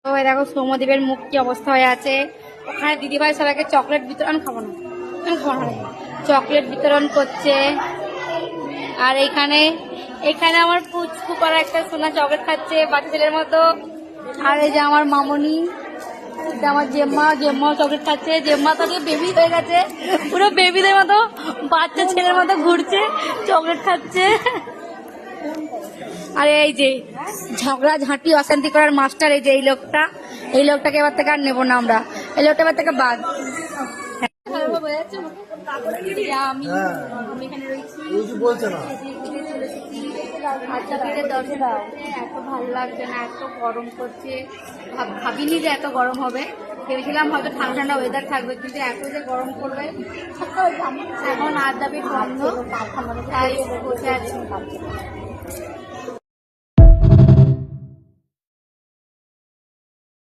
তো এই দেখো সৌম্যদীপের মুখ কি অবস্থা হয়ে আছে। ওখানে দিদিভাই সবাইকে চকলেট বিতরণ, আমি খাবো না, চকলেট বিতরণ করছে। আর এখানে এখানে আমার পুচকু করা একটা সোনা চকলেট খাচ্ছে বাচ্চা ছেলের মতো। আর এই যে আমার মামনি, এটা আমার জেম্মা চকলেট খাচ্ছে। জেম্মা তো বেবি হয়ে গেছে, পুরো বেবিদের মতো বাচ্চা ছেলের মতো ঘুরছে, চকলেট খাচ্ছে। আর এই যে ঝগড়া ঝাঁটি অশান্তি করার মাস্টার, এই যে এই লোকটাকে এবার থেকে আর নেবো না আমরা, এই লোকটা এবার থেকে বাদ। আমি এখানে রয়েছি, এত ভালো লাগছে না, এত গরম করছে। ভাবিনি যে এত গরম হবে, ভেবেছিলাম হয়তো ঠান্ডা ঠান্ডা ওয়েদার থাকবে, কিন্তু এত যে গরম করবে। এখন আড্ডাবির বন্ধ, তাই বসে আছি।